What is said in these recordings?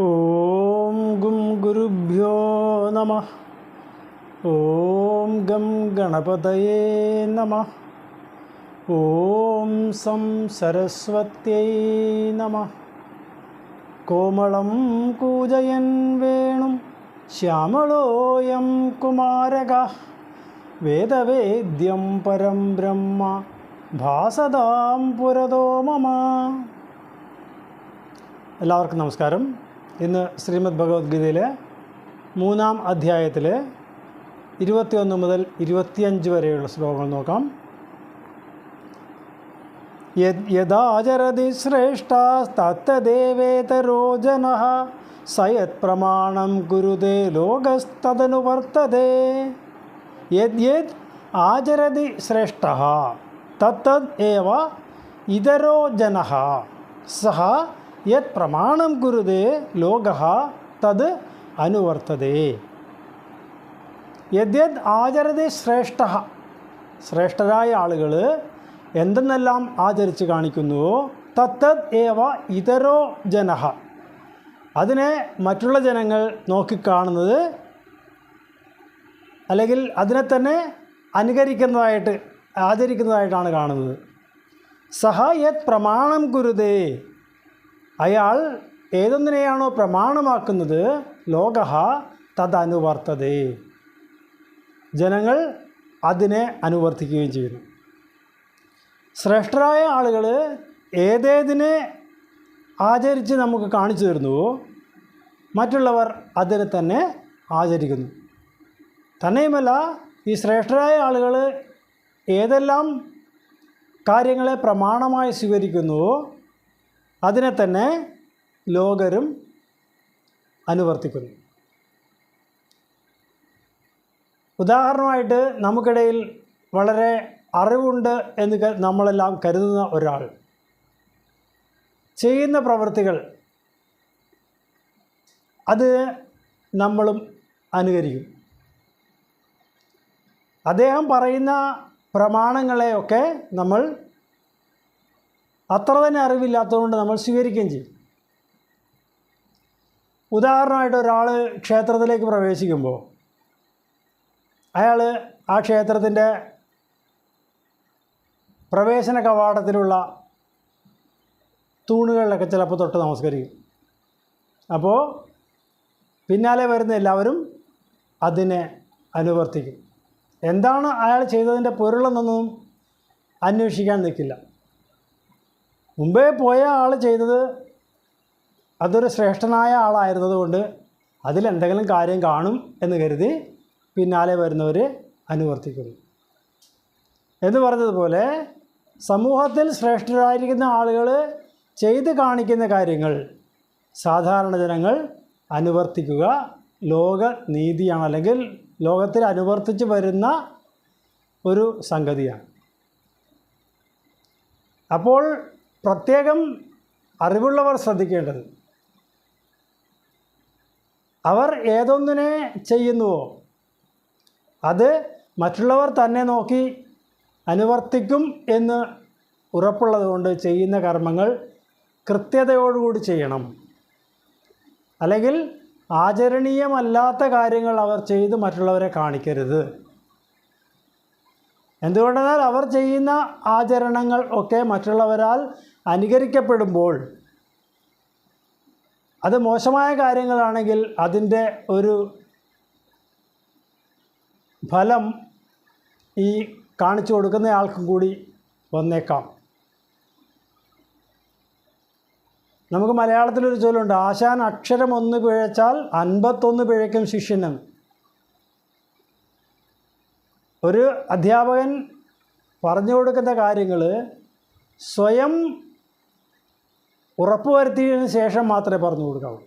ഓം ഗും ഗുരുഭ്യോ നമഃ. ഓം ഗം ഗണപതയേ നമഃ. ഓം സം സരസ്വത്यै നമഃ. കോമളം കൂജയൻ വേണും ശ്യാമളോയം കുമാരകഃ. വേദവേദ്യം പരം ബ്രഹ്മ ഭാസതാം പുരതോ മമ. എല്ലാവർക്കും നമസ്കാരം. ഇന്ന് ശ്രീമദ് ഭഗവത്ഗീതയിലെ 3-ാം അധ്യായത്തിൽ 21 മുതൽ 25 വരെയുള്ള ശ്ലോകങ്ങൾ നോക്കാം. യദാചരതി ശ്രേഷ്ഠാസ്തത്തദേവേതരോ ജനഃ സയത് പ്രമാണം കുരുതേ ലോകസ്തദനുവർത്തതേ. യദ്യത് ആചരതി ശ്രേഷ്ഠഃ തത്തദ് ഏവ ഇതരോ ജനഃ സഹ യത് പ്രമാണം കുരുതേ ലോകഃ തത് അനുവർത്തതേ. യദ്യത് ആചരതി ശ്രേഷ്ഠഃ, ശ്രേഷ്ഠരായ ആളുകൾ എന്തെന്നെല്ലാം ആചരിച്ച് കാണിക്കുന്നുവോ തത്തത് ഏവ ഇതരോ ജനഃ, അതിനെ മറ്റുള്ള ജനങ്ങൾ നോക്കിക്കാണുന്നത് അല്ലെങ്കിൽ അതിനെ തന്നെ അനുകരിക്കുന്നതായിട്ട് ആചരിക്കുന്നതായിട്ടാണ് കാണുന്നത്. സഹ യത് പ്രമാണം കുരുതേ, അയാൾ ഏതൊന്നിനെയാണോ പ്രമാണമാക്കുന്നത് ലോകഃ തദനുവർത്തതേ, ജനങ്ങൾ അതിനെ അനുവർത്തിക്കുകയും ചെയ്യുന്നു. ശ്രേഷ്ഠരായ ആളുകൾ ഏതേതിനെ ആചരിച്ച് നമുക്ക് കാണിച്ചു തരുന്നുവോ മറ്റുള്ളവർ അതിനെ തന്നെ ആചരിക്കുന്നു. തന്നെയുമല്ല, ഈ ശ്രേഷ്ഠരായ ആളുകൾ ഏതെല്ലാം കാര്യങ്ങളെ പ്രമാണമായി സ്വീകരിക്കുന്നുവോ അതിനെ തന്നെ ലോകരും അനുവർത്തിക്കുന്നു. ഉദാഹരണമായിട്ട് നമുക്കിടയിൽ വളരെ അറിവുണ്ട് എന്ന് നമ്മളെല്ലാം കരുതുന്ന ഒരാൾ ചെയ്യുന്ന പ്രവൃത്തികൾ അത് നമ്മളും അനുകരിക്കും. അദ്ദേഹം പറയുന്ന പ്രമാണങ്ങളെയൊക്കെ നമ്മൾ അത്ര തന്നെ അറിവില്ലാത്തതുകൊണ്ട് നമ്മൾ സ്വീകരിക്കുകയും ചെയ്യും. ഉദാഹരണമായിട്ട് ഒരാൾ ക്ഷേത്രത്തിലേക്ക് പ്രവേശിക്കുമ്പോൾ അയാൾ ആ ക്ഷേത്രത്തിൻ്റെ പ്രവേശന കവാടത്തിലുള്ള തൂണുകളിലൊക്കെ ചിലപ്പോൾ തൊട്ട് നമസ്കരിക്കും. അപ്പോൾ പിന്നാലെ വരുന്ന എല്ലാവരും അതിനെ അനുവർത്തിക്കും. എന്താണ് അയാൾ ചെയ്തതിൻ്റെ പൊരുളെന്നൊന്നും അന്വേഷിക്കാൻ നിൽക്കില്ല. മുമ്പേ പോയ ആൾ ചെയ്തത് അതൊരു ശ്രേഷ്ഠനായ ആളായിരുന്നതുകൊണ്ട് അതിലെന്തെങ്കിലും കാര്യം കാണും എന്ന് കരുതി പിന്നാലെ വരുന്നവർ അനുവർത്തിക്കുന്നു. എന്ന് പറഞ്ഞതുപോലെ സമൂഹത്തിൽ ശ്രേഷ്ഠരായിരിക്കുന്ന ആളുകൾ ചെയ്ത് കാണിക്കുന്ന കാര്യങ്ങൾ സാധാരണ ജനങ്ങൾ അനുവർത്തിക്കുക ലോകനീതിയാണ്, അല്ലെങ്കിൽ ലോകത്തിൽ അനുവർത്തിച്ച് വരുന്ന ഒരു സംഗതിയാണ്. അപ്പോൾ പ്രത്യേകം അറിവുള്ളവർ ശ്രദ്ധിക്കേണ്ടത്, അവർ ഏതൊന്നിനെ ചെയ്യുന്നുവോ അത് മറ്റുള്ളവർ തന്നെ നോക്കി അനുവർത്തിക്കും എന്ന് ഉറപ്പുള്ളതുകൊണ്ട് ചെയ്യുന്ന കർമ്മങ്ങൾ കൃത്യതയോടുകൂടി ചെയ്യണം. അല്ലെങ്കിൽ ആചരണീയമല്ലാത്ത കാര്യങ്ങൾ അവർ ചെയ്ത് മറ്റുള്ളവരെ കാണിക്കരുത്. എന്തുകൊണ്ടെന്നാൽ അവർ ചെയ്യുന്ന ആചരണങ്ങൾ ഒക്കെ മറ്റുള്ളവരാൽ അനുകരിക്കപ്പെടുമ്പോൾ അത് മോശമായ കാര്യങ്ങളാണെങ്കിൽ അതിൻ്റെ ഒരു ഫലം ഈ കാണിച്ചു കൊടുക്കുന്ന ആൾക്കും കൂടി വന്നേക്കാം. നമുക്ക് മലയാളത്തിലൊരു ചൊല്ലുണ്ട്, ആശാൻ അക്ഷരം 1 പിഴച്ചാൽ 51 പിഴയ്ക്കും ശിഷ്യനെന്ന്. ഒരു അധ്യാപകൻ പറഞ്ഞു കൊടുക്കുന്ന കാര്യങ്ങൾ സ്വയം ഉറപ്പുവരുത്തിയതിന് ശേഷം മാത്രമേ പറഞ്ഞു കൊടുക്കാവൂ.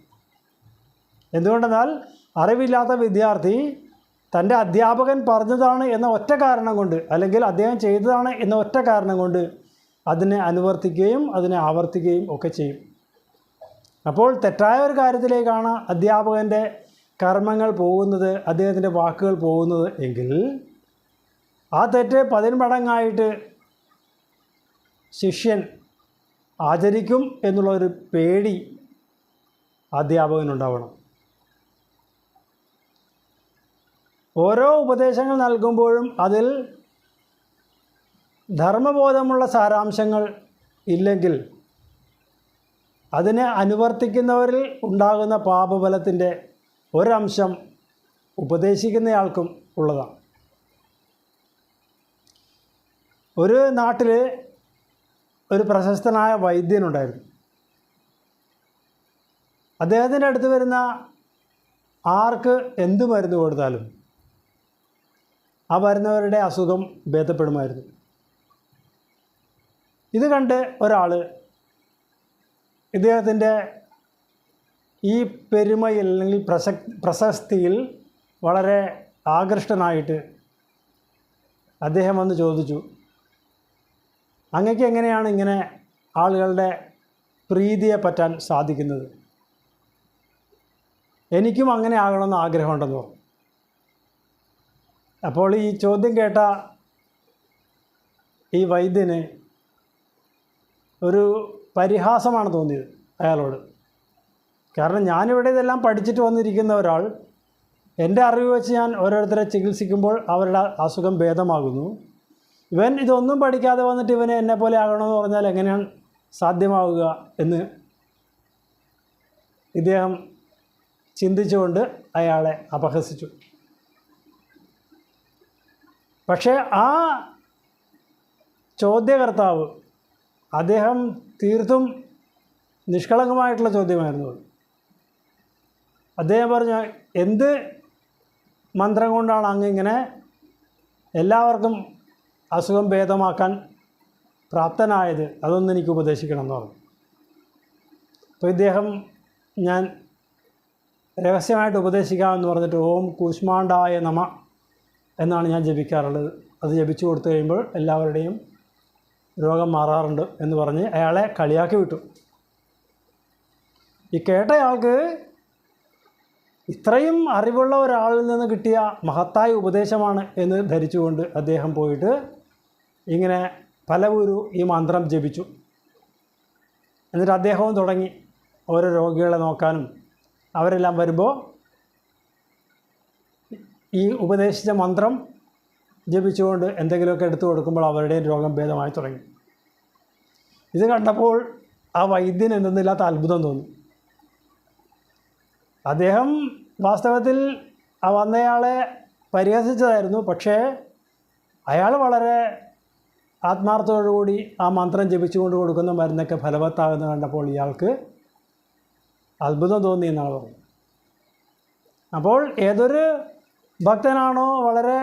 എന്തുകൊണ്ടെന്നാൽ അറിവില്ലാത്ത വിദ്യാർത്ഥി തൻ്റെ അധ്യാപകൻ പറഞ്ഞതാണ് എന്ന ഒറ്റ കാരണം കൊണ്ട്, അല്ലെങ്കിൽ അദ്ദേഹം ചെയ്തതാണ് എന്ന ഒറ്റ കാരണം കൊണ്ട് അതിനെ അനുവർത്തിക്കുകയും അതിനെ ആവർത്തിക്കുകയും ഒക്കെ ചെയ്യും. അപ്പോൾ തെറ്റായ ഒരു കാര്യത്തിലേക്കാണ് അധ്യാപകൻ്റെ കർമ്മങ്ങൾ പോകുന്നത്, അദ്ദേഹത്തിൻ്റെ വാക്കുകൾ പോകുന്നത് എങ്കിൽ ആ തെറ്റ് 10 മടങ്ങായിട്ട് ശിഷ്യൻ ആചരിക്കും എന്നുള്ളൊരു പേടി അധ്യാപകനുണ്ടാവണം. ഓരോ ഉപദേശങ്ങൾ നൽകുമ്പോഴും അതിൽ ധർമ്മബോധമുള്ള സാരാംശങ്ങൾ ഇല്ലെങ്കിൽ അതിനെ അനുവർത്തിക്കുന്നവരിൽ ഉണ്ടാകുന്ന പാപഫലത്തിൻ്റെ ഒരംശം ഉപദേശിക്കുന്നയാൾക്കും ഉള്ളതാണ്. ഒരു നാട്ടിൽ ഒരു പ്രശസ്തനായ വൈദ്യനുണ്ടായിരുന്നു. അദ്ദേഹത്തിൻ്റെ അടുത്ത് വരുന്ന ആർക്ക് എന്ത് മരുന്ന് കൊടുത്താലും ആ വരുന്നവരുടെ അസുഖം ഭേദപ്പെടുമായിരുന്നു. ഇത് കണ്ട് ഒരാൾ ഇദ്ദേഹത്തിൻ്റെ ഈ പെരുമയിൽ അല്ലെങ്കിൽ പ്രശസ്തിയിൽ വളരെ ആകൃഷ്ടനായിട്ട് അദ്ദേഹം വന്ന് ചോദിച്ചു, അങ്ങക്ക് എങ്ങനെയാണ് ഇങ്ങനെ ആളുകളുടെ പ്രീതിയെ പറ്റാൻ സാധിക്കുന്നത്? എനിക്കും അങ്ങനെ ആകണമെന്ന് ആഗ്രഹമുണ്ടെന്ന് പറഞ്ഞു. അപ്പോൾ ഈ ചോദ്യം കേട്ട ഈ വൈദ്യന് ഒരു പരിഹാസമാണ് തോന്നിയത് അയാളോട്. കാരണം ഞാനിവിടെ ഇതെല്ലാം പഠിച്ചിട്ട് വന്നിരിക്കുന്ന ഒരാൾ, എൻ്റെ അറിവ് വെച്ച് ഞാൻ ഓരോരുത്തരെ ചികിത്സിക്കുമ്പോൾ അവരുടെ അസുഖം ഭേദമാകുന്നു. ഇവൻ ഇതൊന്നും പഠിക്കാതെ വന്നിട്ട് ഇവനെ എന്നെപ്പോലെ ആകണമെന്ന് പറഞ്ഞാൽ എങ്ങനെയാണ് സാധ്യമാവുക എന്ന് ഇദ്ദേഹം ചിന്തിച്ചുകൊണ്ട് അയാളെ അപഹസിച്ചു. പക്ഷേ ആ ചോദ്യകർത്താവ് അദ്ദേഹം തീർത്തും നിഷ്കളങ്കമായിട്ടുള്ള ചോദ്യമായിരുന്നു. അദ്ദേഹം പറഞ്ഞു, എന്ത് മന്ത്രം കൊണ്ടാണ് അങ്ങിങ്ങനെ എല്ലാവർക്കും അസുഖം ഭേദമാക്കാൻ പ്രാപ്തനായത്? അതൊന്നും എനിക്ക് ഉപദേശിക്കണം എന്ന് പറഞ്ഞു. അപ്പോൾ ഇദ്ദേഹം ഞാൻ രഹസ്യമായിട്ട് ഉപദേശിക്കാമെന്ന് പറഞ്ഞിട്ട് ഓം കൂഷ്മാണ്ഡായ നമ എന്നാണ് ഞാൻ ജപിക്കാറുള്ളത്. അത് ജപിച്ചു കൊടുത്തു കഴിയുമ്പോൾ എല്ലാവരുടെയും രോഗം മാറാറുണ്ട് എന്ന് പറഞ്ഞ് അയാളെ കളിയാക്കി വിട്ടു. ഈ കേട്ടയാൾക്ക് ഇത്രയും അറിവുള്ള ഒരാളിൽ നിന്ന് കിട്ടിയ മഹത്തായ ഉപദേശമാണ് എന്ന് ധരിച്ചുകൊണ്ട് അദ്ദേഹം പോയിട്ട് ഇങ്ങനെ പലവൂരു ഈ മന്ത്രം ജപിച്ചു. എന്നിട്ട് അദ്ദേഹവും തുടങ്ങി ഓരോ രോഗികളെ നോക്കാനും അവരെല്ലാം വരുമ്പോൾ ഈ ഉപദേശിച്ച മന്ത്രം ജപിച്ചുകൊണ്ട് എന്തെങ്കിലുമൊക്കെ എടുത്തു കൊടുക്കുമ്പോൾ അവരുടെയും രോഗം ഭേദമായി തുടങ്ങി. ഇത് കണ്ടപ്പോൾ ആ വൈദ്യന് എന്തെന്നില്ലാത്ത അത്ഭുതം തോന്നി. അദ്ദേഹം വാസ്തവത്തിൽ ആ വന്നയാളെ പരിഹസിച്ചതായിരുന്നു. പക്ഷേ അയാൾ വളരെ ആത്മാർത്ഥതയോടുകൂടി ആ മന്ത്രം ജപിച്ചുകൊണ്ട് കൊടുക്കുന്ന മരുന്നൊക്കെ ഫലവത്താകുന്നത് കണ്ടപ്പോൾ ഇയാൾക്ക് അത്ഭുതം തോന്നി എന്നാണ് പറഞ്ഞത്. അപ്പോൾ ഏതൊരു ഭക്തനാണോ വളരെ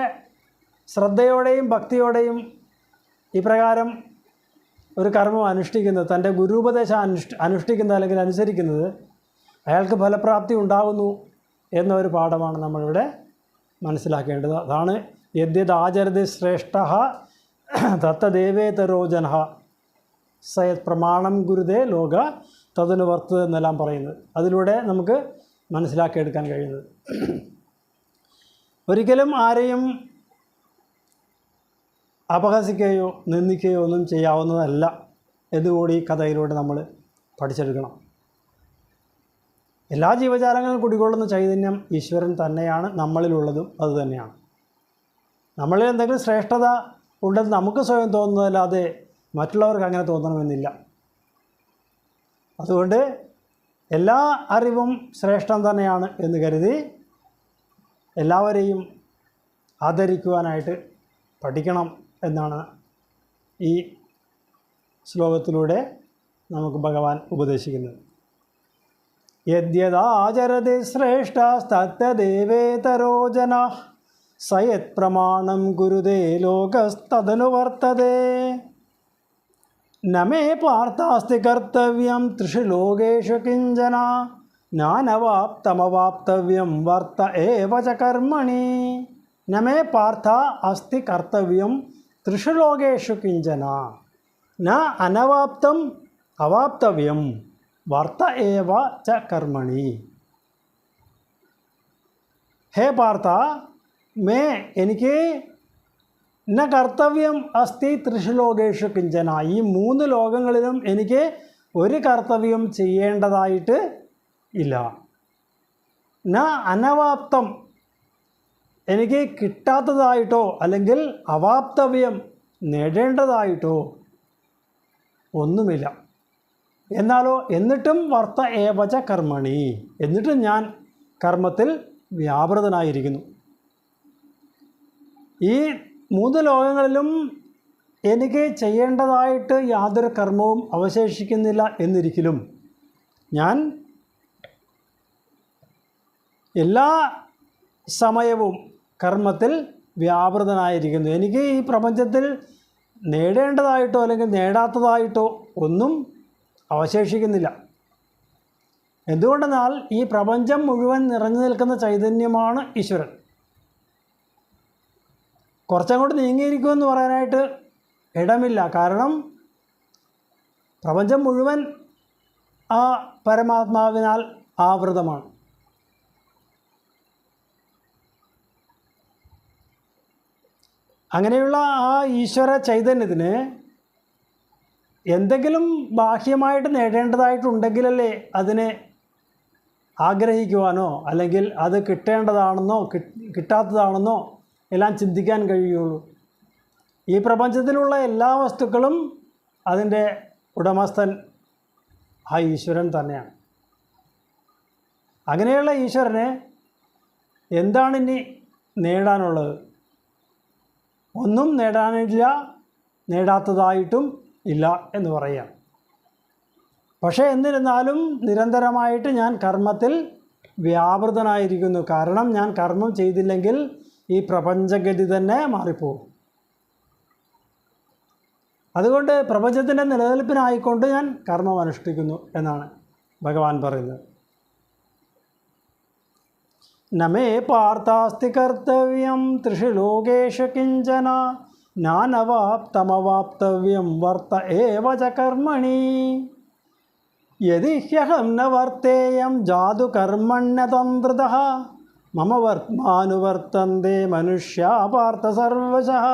ശ്രദ്ധയോടെയും ഭക്തിയോടെയും ഇപ്രകാരം ഒരു കർമ്മം അനുഷ്ഠിക്കുന്നത്, തൻ്റെ ഗുരുപദേശം അനുഷ്ഠിക്കുന്നത് അല്ലെങ്കിൽ അനുസരിക്കുന്നത്, അയാൾക്ക് ഫലപ്രാപ്തി ഉണ്ടാകുന്നു എന്നൊരു പാഠമാണ് നമ്മളിവിടെ മനസ്സിലാക്കേണ്ടത്. അതാണ് യദ്യദാചരതി ശ്രേഷ്ഠ തത്തദേവേതരോ ജനഃ സയത് പ്രമാണം ഗുരുതേ ലോക തദനുവർത്തത എന്നെല്ലാം പറയുന്നത്. അതിലൂടെ നമുക്ക് മനസ്സിലാക്കിയെടുക്കാൻ കഴിയുന്നത്. ഒരിക്കലും ആരെയും അപഹസിക്കുകയോ നിന്ദിക്കുകയോ ഒന്നും ചെയ്യാവുന്നതല്ല എന്നുകൂടി ഈ കഥയിലൂടെ നമ്മൾ പഠിച്ചെടുക്കണം. എല്ലാ ജീവജാലങ്ങളും കുടികൊള്ളുന്ന ചൈതന്യം ഈശ്വരൻ തന്നെയാണ്, നമ്മളിലുള്ളതും അതുതന്നെയാണ്. നമ്മളിൽ എന്തെങ്കിലും ശ്രേഷ്ഠത ഉണ്ടെന്ന് നമുക്ക് സ്വയം തോന്നുന്നതല്ലാതെ മറ്റുള്ളവർക്ക് അങ്ങനെ തോന്നണമെന്നില്ല. അതുകൊണ്ട് എല്ലാ അറിവും ശ്രേഷ്ഠം തന്നെയാണ് എന്ന് കരുതി എല്ലാവരെയും ആദരിക്കുവാനായിട്ട് പഠിക്കണം എന്നാണ് ഈ ശ്ലോകത്തിലൂടെ നമുക്ക് ഭഗവാൻ ഉപദേശിക്കുന്നത്. യദ്യദാചരതി ശ്രേഷ്ഠസ്തത്തദേവേതരോ ജനഃ സയത് പ്രമാണം ഗുരുതേ ലോകസ്തദനുവർത്തതേ നമേ പാർത്ഥാസ്തി കർത്തവ്യം ത്രിഷു ലോകേഷു കിഞ്ചന നാനവാപ്തമവാപ്തവ്യം വർത്ത ഏവ ച കർമ്മണി. നമേ പാർത്ഥ അസ്തി കർത്തവ്യം ത്രിഷു ലോകേഷു കിഞ്ചന ന അനവാപ്തം അവാപ്തവ്യം വർത്ത ഏവ ച കർമ്മണി. ഹേ പാർത്ഥ, എനിക്ക് ന കർത്തവ്യം അസ്തി ത്രിഷു ലോകേഷു കിഞ്ചന. ഈ 3 ലോകങ്ങളിലും എനിക്ക് ഒരു കർത്തവ്യം ചെയ്യേണ്ടതായിട്ട് ഇല്ല. ന അനവാപ്തം, എനിക്ക് കിട്ടാത്തതായിട്ടോ അല്ലെങ്കിൽ അവാപ്തവ്യം നേടേണ്ടതായിട്ടോ ഒന്നുമില്ല. എന്നാലോ എന്നിട്ടും വർത്ത ഏവച കർമ്മണി, എന്നിട്ടും ഞാൻ കർമ്മത്തിൽ വ്യാപൃതനായിരിക്കുന്നു. ഈ 3 ലോകങ്ങളിലും എനിക്ക് ചെയ്യേണ്ടതായിട്ട് യാതൊരു കർമ്മവും അവശേഷിക്കുന്നില്ല എന്നിരിക്കലും ഞാൻ എല്ലാ സമയവും കർമ്മത്തിൽ വ്യാപൃതനായിരിക്കുന്നു. എനിക്ക് ഈ പ്രപഞ്ചത്തിൽ നേടേണ്ടതായിട്ടോ അല്ലെങ്കിൽ നേടാത്തതായിട്ടോ ഒന്നും അവശേഷിക്കുന്നില്ല. എന്തുകൊണ്ടെന്നാൽ ഈ പ്രപഞ്ചം മുഴുവൻ നിറഞ്ഞു നിൽക്കുന്ന ചൈതന്യമാണ് ഈശ്വരൻ. കുറച്ചങ്ങോട്ട് നീങ്ങിയിരിക്കുമെന്ന് പറയാനായിട്ട് ഇടമില്ല. കാരണം പ്രപഞ്ചം മുഴുവൻ ആ പരമാത്മാവിനാൽ ആവൃതമാണ്. അങ്ങനെയുള്ള ആ ഈശ്വര ചൈതന്യത്തിന് എന്തെങ്കിലും ബാഹ്യമായിട്ട് നേടേണ്ടതായിട്ടുണ്ടെങ്കിലല്ലേ അതിനെ ആഗ്രഹിക്കുവാനോ അല്ലെങ്കിൽ അത് കിട്ടേണ്ടതാണെന്നോ കിട്ടാത്തതാണെന്നോ എല്ലാം ചിന്തിക്കാൻ കഴിയുള്ളൂ. ഈ പ്രപഞ്ചത്തിലുള്ള എല്ലാ വസ്തുക്കളും അതിൻ്റെ ഉടമസ്ഥൻ ആ ഈശ്വരൻ തന്നെയാണ്. അങ്ങനെയുള്ള ഈശ്വരനെ എന്താണിനി നേടാനുള്ളത്? ഒന്നും നേടാനില്ല, നേടാത്തതായിട്ടും ഇല്ല എന്ന് പറയാം. പക്ഷേ എന്നിരുന്നാലും നിരന്തരമായിട്ട് ഞാൻ കർമ്മത്തിൽ വ്യാപൃതനായിരിക്കുന്നു. കാരണം ഞാൻ കർമ്മം ചെയ്തില്ലെങ്കിൽ ഈ പ്രപഞ്ചഗതി തന്നെ മാറിപ്പോകും. അതുകൊണ്ട് പ്രപഞ്ചത്തിൻ്റെ നിലനിൽപ്പിനായിക്കൊണ്ട് ഞാൻ കർമ്മം അനുഷ്ഠിക്കുന്നു എന്നാണ് ഭഗവാൻ പറയുന്നത്. നമേ പാർത്ഥാസ്തി കർത്തവ്യം ത്രിഷു ലോകേഷു കിഞ്ചന നാനവാപ്തമവാപ്തവ്യം വർത്ത ഏവ ച കർമ്മണി യദി ഹ്യഹം ന വർത്തേയം ജാതു കർമ്മണ്യതന്ത്രതഃ മമ വർത്മാനുവർത്തന്തെ മനുഷ്യാ പാർത്ഥ സർവശഃ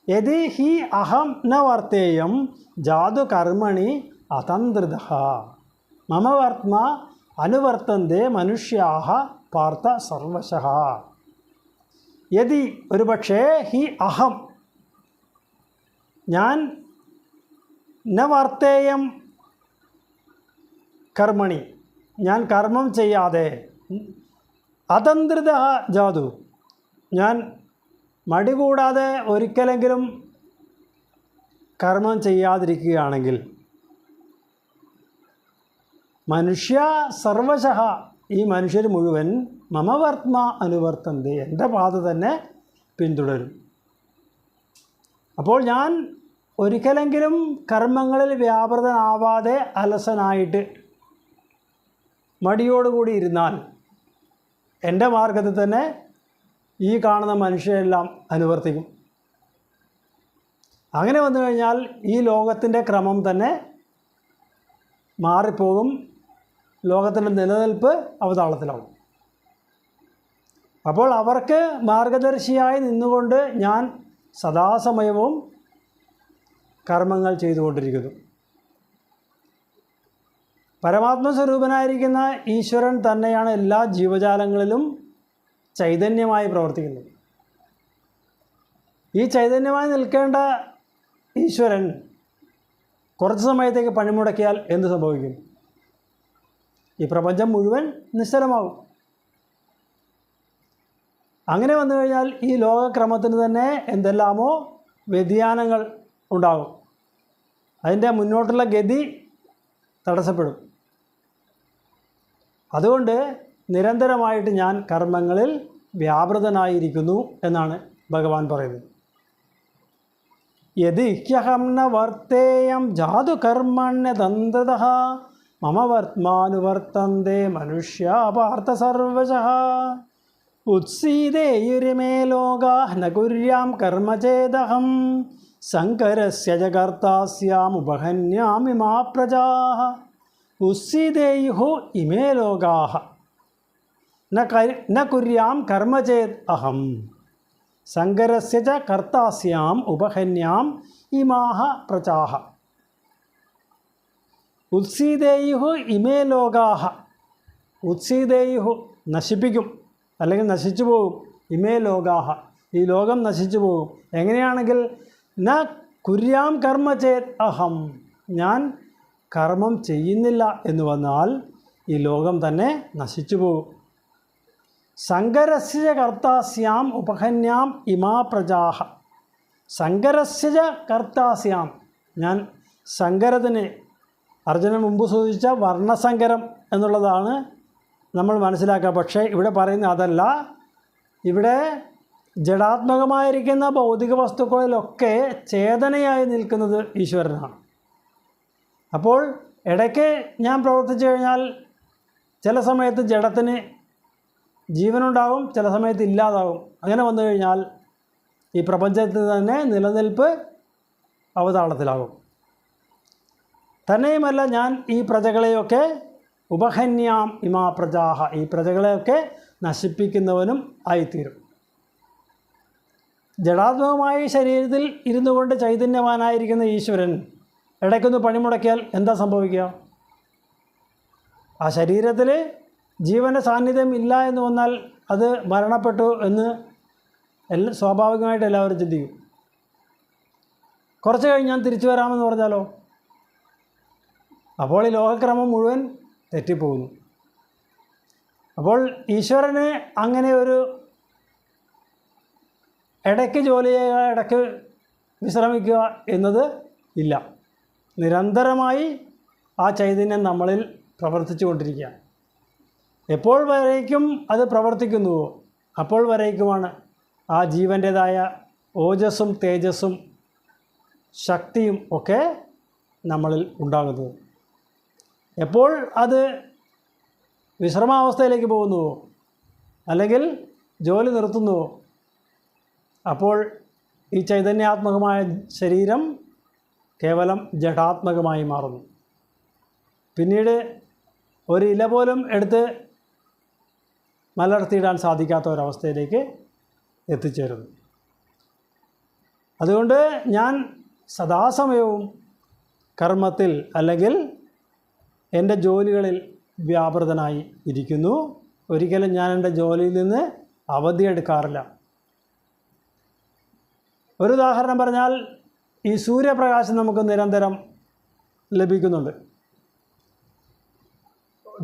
യദി ഹി അഹം ന വർത്തേയം ജാതു കർമ്മണി അതന്ത്രതഃ മമ വർത്മാ അനുവർത്തന്തെ മനുഷ്യാः പാർത്ഥ സർവശഃ. യദി ഒരുപക്ഷേ ഹി അഹം ഞാൻ ന വർത്തേയം കർമ്മണി ഞാൻ കർമ്മം ചെയ്യാതെ അതന്ത്രിത ജാതു ഞാൻ മടി കൂടാതെ ഒരിക്കലെങ്കിലും കർമ്മം ചെയ്യാതിരിക്കുകയാണെങ്കിൽ മനുഷ്യ സർവശഃ ഈ മനുഷ്യർ മുഴുവൻ മമ വർത്മ അനുവർത്തന്തെ എൻ്റെ പാത തന്നെ പിന്തുടരും. അപ്പോൾ ഞാൻ ഒരിക്കലെങ്കിലും കർമ്മങ്ങളിൽ വ്യാപൃതനാവാതെ അലസനായിട്ട് മടിയോടുകൂടി ഇരുന്നാൽ എൻ്റെ മാർഗത്തിൽ തന്നെ ഈ കാണുന്ന മനുഷ്യരെല്ലാം അനുവർത്തിക്കും. അങ്ങനെ വന്നു കഴിഞ്ഞാൽ ഈ ലോകത്തിൻ്റെ ക്രമം തന്നെ മാറിപ്പോകും. ലോകത്തിൻ്റെ നിലനിൽപ്പ് അവതാളത്തിലാവും. അപ്പോൾ അവർക്ക് മാർഗദർശിയായി നിന്നുകൊണ്ട് ഞാൻ സദാസമയവും കർമ്മങ്ങൾ ചെയ്തുകൊണ്ടിരിക്കുന്നു. പരമാത്മസ്വരൂപനായിരിക്കുന്ന ഈശ്വരൻ തന്നെയാണ് എല്ലാ ജീവജാലങ്ങളിലും ചൈതന്യമായി പ്രവർത്തിക്കുന്നത്. ഈ ചൈതന്യമായി നിൽക്കേണ്ട ഈശ്വരൻ കുറച്ച് സമയത്തേക്ക് പണിമുടക്കിയാൽ എന്ത് സംഭവിക്കും? ഈ പ്രപഞ്ചം മുഴുവൻ നിശ്ചലമാകും. അങ്ങനെ വന്നു കഴിഞ്ഞാൽ ഈ ലോകക്രമത്തിന് തന്നെ എന്തെല്ലാമോ വ്യതിയാനങ്ങൾ ഉണ്ടാകും. അതിൻ്റെ മുന്നോട്ടുള്ള ഗതി തടസ്സപ്പെടും. അതുകൊണ്ട് നിരന്തരമായിട്ട് ഞാൻ കർമ്മങ്ങളിൽ വ്യാപൃതനായിരിക്കുന്നു എന്നാണ് ഭഗവാൻ പറയുന്നത്. യദി ഹ്യഹം ന വർത്തേയം ജാതു കർമ്മണ്യതന്ത്രതഃ മമ വർത്മാനുവർത്തന്തെ മനുഷ്യാ പാർത്ഥ സർവശഃ ഉത്സീദേയുരിമേ ലോകാഃ ന കുര്യാം കർമ്മ ചേദഹം ശങ്കരസ്യ ച കർത്താസ്യാമുപഹന്യാമിമാ പ്രജാഃ ഉത്സീദേയുഃ ഇമേ ലോകാഃ ന കുര്യാം കർമ്മ ചേത് അഹം ശങ്കരസ്യ ച കർത്താസ്യാം ഉപഹന്യാം ഇമാഃ പ്രജാഃ. ഉത്സീദേയുഃ ഇമേ ലോകാഃ ഉത്സീദേയുഹു നശിപ്പിക്കും, അല്ലെങ്കിൽ നശിച്ചു പോകും. ഇമേ ലോകാഹ ഈ ലോകം നശിച്ചു പോകും. എങ്ങനെയാണെങ്കിൽ ന കുര്യാം കർമ്മ ചേത് അഹം ഞാൻ കർമ്മം ചെയ്യുന്നില്ല എന്ന് വന്നാൽ ഈ ലോകം തന്നെ നശിച്ചു പോകും. സങ്കരസ്യ കർത്താസ്യാം ഉപഹന്യാം ഇമാ പ്രജാഹ സങ്കരസ്യ കർത്താസ്യാം ഞാൻ സങ്കരത്തിന് അർജുനൻ മുമ്പ് സൂചിപ്പിച്ച വർണ്ണസങ്കരം എന്നുള്ളതാണ് നമ്മൾ മനസ്സിലാക്കുക. പക്ഷേ ഇവിടെ പറയുന്ന അതല്ല. ഇവിടെ ജഡാത്മകമായിരിക്കുന്ന ഭൗതിക വസ്തുക്കളിലൊക്കെ ചേതനയായി നിൽക്കുന്നത് ഈശ്വരനാണ്. അപ്പോൾ ഇടയ്ക്ക് ഞാൻ പ്രവർത്തിച്ചു കഴിഞ്ഞാൽ ചില സമയത്ത് ജഡത്തിന് ജീവനുണ്ടാകും, ചില സമയത്ത് ഇല്ലാതാകും. അങ്ങനെ വന്നു കഴിഞ്ഞാൽ ഈ പ്രപഞ്ചത്തിൽ തന്നെ നിലനിൽപ്പ് അവതാളത്തിലാകും. തന്നെയുമല്ല ഞാൻ ഈ പ്രജകളെയൊക്കെ ഉപഹന്യാം ഇമാ പ്രജാഹ ഈ പ്രജകളെയൊക്കെ നശിപ്പിക്കുന്നവനും ആയിത്തീരും. ജഡാത്മകമായ ശരീരത്തിൽ ഇരുന്നു കൊണ്ട് ചൈതന്യവാനായിരിക്കുന്ന ഈശ്വരൻ ഇടയ്ക്കൊന്ന് പണിമുടക്കിയാൽ എന്താ സംഭവിക്കുക? ആ ശരീരത്തിൽ ജീവൻ്റെ സാന്നിധ്യം ഇല്ല എന്ന് വന്നാൽ അത് മരണപ്പെട്ടു എന്ന് സ്വാഭാവികമായിട്ട് എല്ലാവരും ചിന്തിക്കും. കുറച്ച് കഴിഞ്ഞ് ഞാൻ തിരിച്ചു വരാമെന്ന് പറഞ്ഞാലോ? അപ്പോൾ ഈ ലോകക്രമം മുഴുവൻ തെറ്റിപ്പോകുന്നു. അപ്പോൾ ഈശ്വരന് അങ്ങനെ ഒരു ഇടയ്ക്ക് ജോലി ചെയ്യുക, ഇടയ്ക്ക് വിശ്രമിക്കുക എന്നത് ഇല്ല. നിരന്തരമായി ആ ചൈതന്യം നമ്മളിൽ പ്രവർത്തിച്ചു കൊണ്ടിരിക്കുകയാണ്. എപ്പോൾ വരേക്കും അത് പ്രവർത്തിക്കുന്നുവോ അപ്പോൾ വരേക്കുമാണ് ആ ജീവൻ്റേതായ ഓജസ്സും തേജസ്സും ശക്തിയും ഒക്കെ നമ്മളിൽ ഉണ്ടാകുന്നത്. എപ്പോൾ അത് വിശ്രമാവസ്ഥയിലേക്ക് പോകുന്നുവോ അല്ലെങ്കിൽ ജോലി നിർത്തുന്നുവോ അപ്പോൾ ഈ ചൈതന്യാത്മകമായ ശരീരം കേവലം ജഡാത്മകമായി മാറുന്നു. പിന്നീട് ഒരു ഇല പോലും എടുത്ത് മലർത്തിയിടാൻ സാധിക്കാത്ത ഒരവസ്ഥയിലേക്ക് എത്തിച്ചേരുന്നു. അതുകൊണ്ട് ഞാൻ സദാസമയവും കർമ്മത്തിൽ അല്ലെങ്കിൽ എൻ്റെ ജോലികളിൽ വ്യാപൃതനായി ഇരിക്കുന്നു. ഒരിക്കലും ഞാൻ എൻ്റെ ജോലിയിൽ നിന്ന് അവധിയെടുക്കാറില്ല. ഒരു ഉദാഹരണം പറഞ്ഞാൽ ഈ സൂര്യപ്രകാശം നമുക്ക് നിരന്തരം ലഭിക്കുന്നുണ്ട്.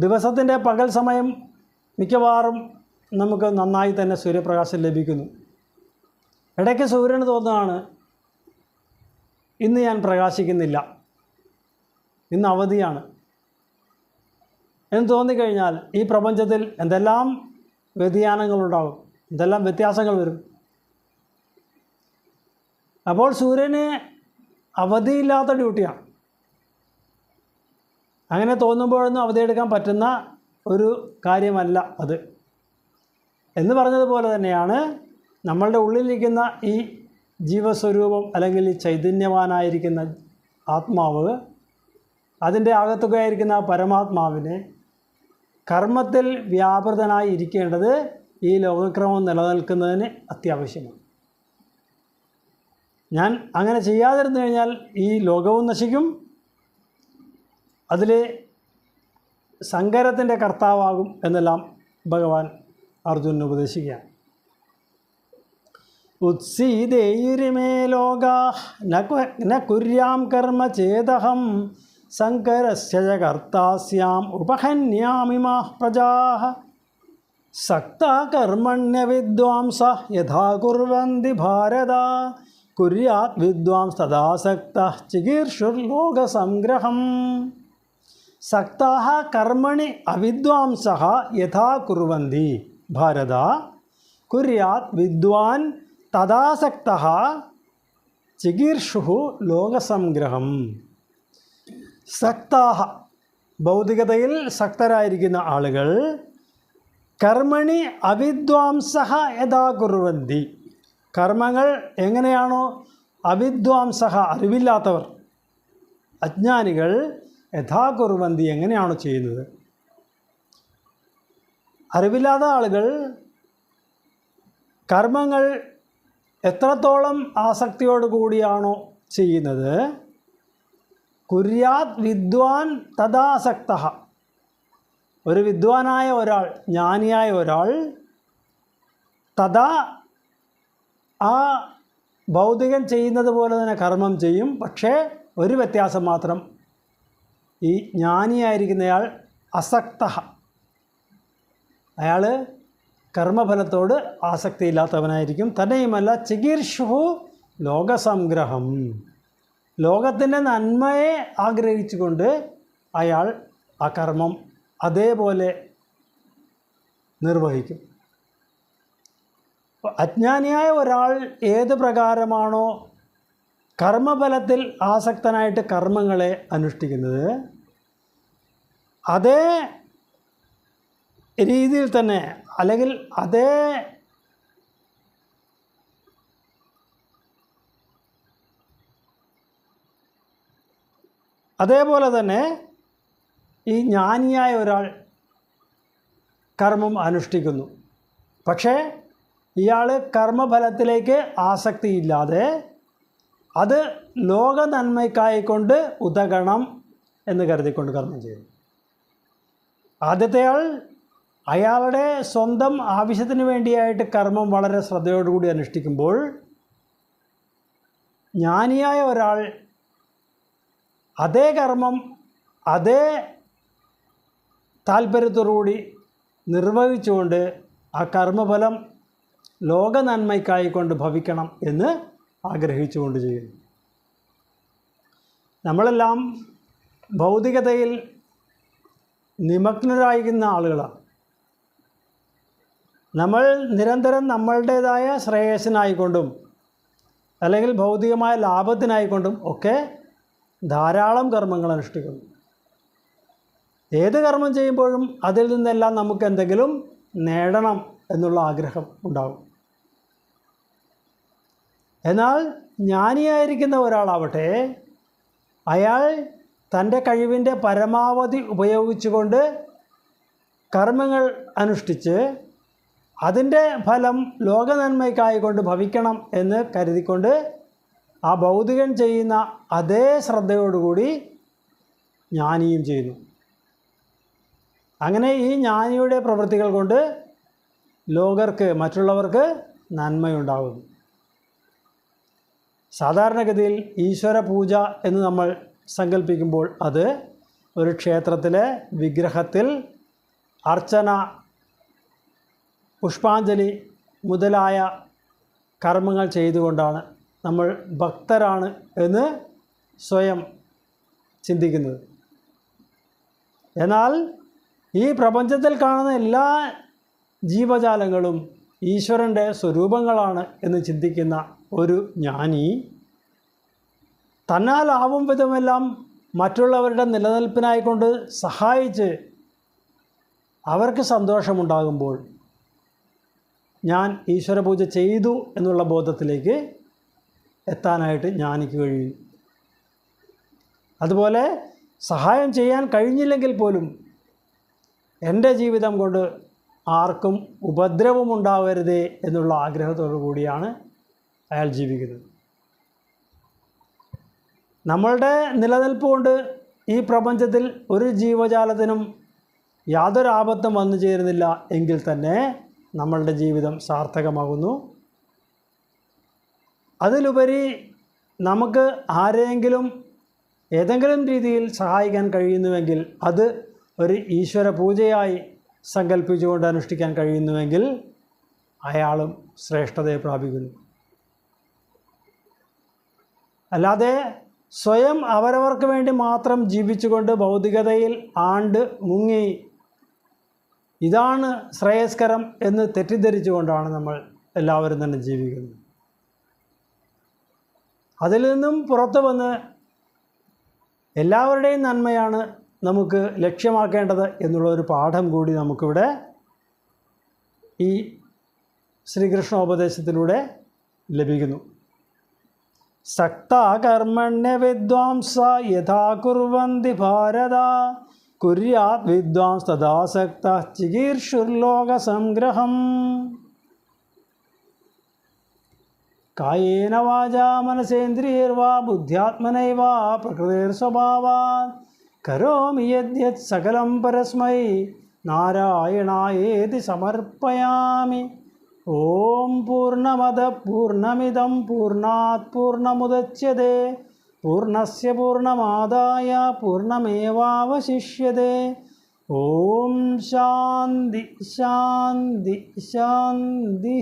ദിവസത്തിൻ്റെ പകൽ സമയം മിക്കവാറും നമുക്ക് നന്നായി തന്നെ സൂര്യപ്രകാശം ലഭിക്കുന്നു. ഇടയ്ക്ക് സൂര്യന് തോന്നുകയാണ് ഇന്ന് ഞാൻ പ്രകാശിക്കുന്നില്ല, ഇന്ന് അവധിയാണ് എന്ന് തോന്നിക്കഴിഞ്ഞാൽ ഈ പ്രപഞ്ചത്തിൽ എന്തെല്ലാം വ്യതിയാനങ്ങളുണ്ടാകും, എന്തെല്ലാം വ്യത്യാസങ്ങൾ വരും. അപ്പോൾ സൂര്യന് അവധിയില്ലാത്ത ഡ്യൂട്ടിയാണ്. അങ്ങനെ തോന്നുമ്പോഴൊന്നും അവധിയെടുക്കാൻ പറ്റുന്ന ഒരു കാര്യമല്ല അത്. എന്ന് പറഞ്ഞതുപോലെ തന്നെയാണ് നമ്മളുടെ ഉള്ളിലിരിക്കുന്ന ഈ ജീവസ്വരൂപം അല്ലെങ്കിൽ ഈ ചൈതന്യവാനായിരിക്കുന്ന ആത്മാവ്, അതിൻ്റെ അകത്തുകയായിരിക്കുന്ന പരമാത്മാവിനെ കർമ്മത്തിൽ വ്യാപൃതനായി ഇരിക്കേണ്ടത് ഈ ലോകക്രമം നിലനിൽക്കുന്നതിന് അത്യാവശ്യമാണ്. ഞാൻ അങ്ങനെ ചെയ്യാതിരുന്നു കഴിഞ്ഞാൽ ഈ ലോകവും നശിക്കും, അതിൽ സങ്കരത്തിൻ്റെ കർത്താവാകും എന്നെല്ലാം ഭഗവാൻ അർജുനന് ഉപദേശിക്കുകയാണ്. ഉത്സീദേയുരിമേ ലോകാ ന കുര്യാം കർമ്മ ചേതഹം സങ്കരസ്യ കർത്താസ്യാം ഉപഹന്യാമിമാ പ്രജാഃ സക്താ കർമ്മണ്യ വിദ്വാംസ യഥാ കുർവന്തി ഭാരത കുര്യാത് വിദ്വാംസ് തദാസക്തഃ ചികീർഷുർലോകസംഗ്രഹം. സക്താഃ കർമ്മണി അവിദ്വാംസഃ യഥാ കുർവന്തി ഭാരത കുര്യാത് വിദ്വാൻ തദാസക്തഃ ചികീർഷുഃ ലോകസംഗ്രഹം. സക്താഃ ഭൗതികതയിൽ സക്തരായിരിക്കുന്ന ആളുകൾ കർമ്മണി അവിദ്വാംസഃ യഥാ കുർവന്തി കർമ്മങ്ങൾ എങ്ങനെയാണോ അവിദ്വാംസഃ അറിവില്ലാത്തവർ അജ്ഞാനികൾ യഥാ കുർവന്തി എങ്ങനെയാണോ ചെയ്യുന്നത്, അറിവില്ലാത്ത ആളുകൾ കർമ്മങ്ങൾ എത്രത്തോളം ആസക്തിയോടു കൂടിയാണോ ചെയ്യുന്നത്, കുര്യാത് വിദ്വാൻ തദാസക്തഃ ഒരു വിദ്വാനായ ഒരാൾ, ജ്ഞാനിയായ ഒരാൾ തഥാ ആ ഭൗതികൻ ചെയ്യുന്നത് പോലെ തന്നെ കർമ്മം ചെയ്യും. പക്ഷേ ഒരു വ്യത്യാസം മാത്രം, ഈ ജ്ഞാനിയായിരിക്കുന്നയാൾ അസക്ത, അയാൾ കർമ്മഫലത്തോട് ആസക്തിയില്ലാത്തവനായിരിക്കും. തന്നെയുമല്ല ചികീർഷു ലോകസംഗ്രഹം, ലോകത്തിൻ്റെ നന്മയെ ആഗ്രഹിച്ചുകൊണ്ട് അയാൾ ആ കർമ്മം അതേപോലെ നിർവഹിക്കും. അജ്ഞാനിയായ ഒരാൾ ഏത് പ്രകാരമാണോ കർമ്മഫലത്തിൽ ആസക്തനായിട്ട് കർമ്മങ്ങളെ അനുഷ്ഠിക്കുന്നത്, അതേ രീതിയിൽ തന്നെ, അല്ലെങ്കിൽ അതേപോലെ തന്നെ ഈ ജ്ഞാനിയായ ഒരാൾ കർമ്മം അനുഷ്ഠിക്കുന്നു. പക്ഷേ ഇയാൾ കർമ്മഫലത്തിലേക്ക് ആസക്തിയില്ലാതെ അത് ലോക നന്മയ്ക്കായിക്കൊണ്ട് ഉതകണം എന്ന് കരുതിക്കൊണ്ട് കർമ്മം ചെയ്യുന്നു. ആദ്യത്തെയാൾ അയാളുടെ സ്വന്തം ആവശ്യത്തിന് വേണ്ടിയായിട്ട് കർമ്മം വളരെ ശ്രദ്ധയോടുകൂടി അനുഷ്ഠിക്കുമ്പോൾ, ജ്ഞാനിയായ ഒരാൾ അതേ കർമ്മം അതേ താല്പര്യത്തോടുകൂടി നിർവഹിച്ചുകൊണ്ട് ആ കർമ്മഫലം ലോക നന്മയ്ക്കായിക്കൊണ്ട് ഭവിക്കണം എന്ന് ആഗ്രഹിച്ചുകൊണ്ട് ചെയ്യുന്നു. നമ്മളെല്ലാം ഭൗതികതയിൽ നിമഗ്നരായിരിക്കുന്ന ആളുകളാണ്. നമ്മൾ നിരന്തരം നമ്മളുടേതായ ശ്രേയസ്സിനായിക്കൊണ്ടും അല്ലെങ്കിൽ ഭൗതികമായ ലാഭത്തിനായിക്കൊണ്ടും ഒക്കെ ധാരാളം കർമ്മങ്ങൾ അനുഷ്ഠിക്കുന്നു. ഏത് കർമ്മം ചെയ്യുമ്പോഴും അതിൽ നിന്നെല്ലാം നമുക്ക് എന്തെങ്കിലും നേടണം എന്നുള്ള ആഗ്രഹം ഉണ്ടാകും. എന്നാൽ ജ്ഞാനിയായിരിക്കുന്ന ഒരാളാവട്ടെ, അയാൾ തൻ്റെ കഴിവിൻ്റെ പരമാവധി ഉപയോഗിച്ചുകൊണ്ട് കർമ്മങ്ങൾ അനുഷ്ഠിച്ച് അതിൻ്റെ ഫലം ലോകനന്മയ്ക്കായിക്കൊണ്ട് ഭവിക്കണം എന്ന് കരുതിക്കൊണ്ട് ആ ഭൗതികൻ ചെയ്യുന്ന അതേ ശ്രദ്ധയോടുകൂടി ജ്ഞാനിയും ചെയ്യുന്നു. അങ്ങനെ ഈ ജ്ഞാനിയുടെ പ്രവൃത്തികൾ കൊണ്ട് ലോകർക്ക്, മറ്റുള്ളവർക്ക് നന്മയുണ്ടാകുന്നു. സാധാരണഗതിയിൽ ഈശ്വര പൂജ എന്ന് നമ്മൾ സങ്കല്പിക്കുമ്പോൾ അത് ഒരു ക്ഷേത്രത്തിലെ വിഗ്രഹത്തിൽ അർച്ചന, പുഷ്പാഞ്ജലി മുതലായ കർമ്മങ്ങൾ ചെയ്തുകൊണ്ടാണ് നമ്മൾ ഭക്തരാണ് എന്ന് സ്വയം ചിന്തിക്കുന്നത്. എന്നാൽ ഈ പ്രപഞ്ചത്തിൽ കാണുന്ന എല്ലാ ജീവജാലങ്ങളും ഈശ്വരൻ്റെ സ്വരൂപങ്ങളാണ് എന്ന് ചിന്തിക്കുന്ന ഒരു ജ്ഞാനി തന്നാലാവും വിധമെല്ലാം മറ്റുള്ളവരുടെ നിലനിൽപ്പിനായിക്കൊണ്ട് സഹായിച്ച് അവർക്ക് സന്തോഷമുണ്ടാകുമ്പോൾ ഞാൻ ഈശ്വരപൂജ ചെയ്തു എന്നുള്ള ബോധത്തിലേക്ക് എത്താനായിട്ട് ജ്ഞാനിക്ക് കഴിയും. അതുപോലെ സഹായം ചെയ്യാൻ കഴിഞ്ഞില്ലെങ്കിൽ പോലും എൻ്റെ ജീവിതം കൊണ്ട് ആർക്കും ഉപദ്രവമുണ്ടാവരുതേ എന്നുള്ള ആഗ്രഹത്തോടു കൂടിയാണ് അയാൾ ജീവിക്കുന്നത്. നമ്മളുടെ നിലനിൽപ്പ് കൊണ്ട് ഈ പ്രപഞ്ചത്തിൽ ഒരു ജീവജാലത്തിനും യാതൊരു ആപത്തും വന്നു ചേരുന്നില്ല എങ്കിൽ തന്നെ നമ്മളുടെ ജീവിതം സാർത്ഥകമാകുന്നു. അതിലുപരി നമുക്ക് ആരെയെങ്കിലും ഏതെങ്കിലും രീതിയിൽ സഹായിക്കാൻ കഴിയുന്നുവെങ്കിൽ, അത് ഒരു ഈശ്വര പൂജയായി സങ്കല്പിച്ചുകൊണ്ട് അനുഷ്ഠിക്കാൻ കഴിയുന്നുവെങ്കിൽ അയാളും ശ്രേഷ്ഠതയെ പ്രാപിക്കുന്നു. അല്ലാതെ സ്വയം അവരവർക്ക് വേണ്ടി മാത്രം ജീവിച്ചുകൊണ്ട് ഭൗതികതയിൽ ആണ്ട് മുങ്ങി ഇതാണ് ശ്രേയസ്കരം എന്ന് തെറ്റിദ്ധരിച്ചുകൊണ്ടാണ് നമ്മൾ എല്ലാവരും തന്നെ ജീവിക്കുന്നത്. അതിൽ നിന്നും പുറത്തു വന്ന് എല്ലാവരുടെയും നന്മയാണ് നമുക്ക് ലക്ഷ്യമാക്കേണ്ടത് എന്നുള്ളൊരു പാഠം കൂടി നമുക്കിവിടെ ഈ ശ്രീകൃഷ്ണോപദേശത്തിലൂടെ ലഭിക്കുന്നു. സക്ത കർമ്മണ്യ വിദ്വാംസ യഥാ കുർവന്തി ഭാരത കുര്യാത് വിദ്വാംസ് തഥാസക്ത ചികീർഷുർലോക സംഗ്രഹം. കായേന വാചാ മനസേന്ദ്രിയൈർവാ ബുദ്ധ്യാത്മനൈവാ പ്രകൃതിർസ്വഭാവാത് കരോമി യദ്യത് സകലം പരസ്മൈ നാരായണായേതി സമർപ്പയാമി. ഓം പൂർണ്ണമദ പൂർണ്ണമിദം പൂർണ്ണാത് പൂർണ്ണമുദച്യത്തെ പൂർണ്ണസ്യ പൂർണ്ണമാദായ പൂർണ്ണമേവാവശിഷ്യത്തെ. ഓം ശാന്തി ശാന്തി ശാന്തി.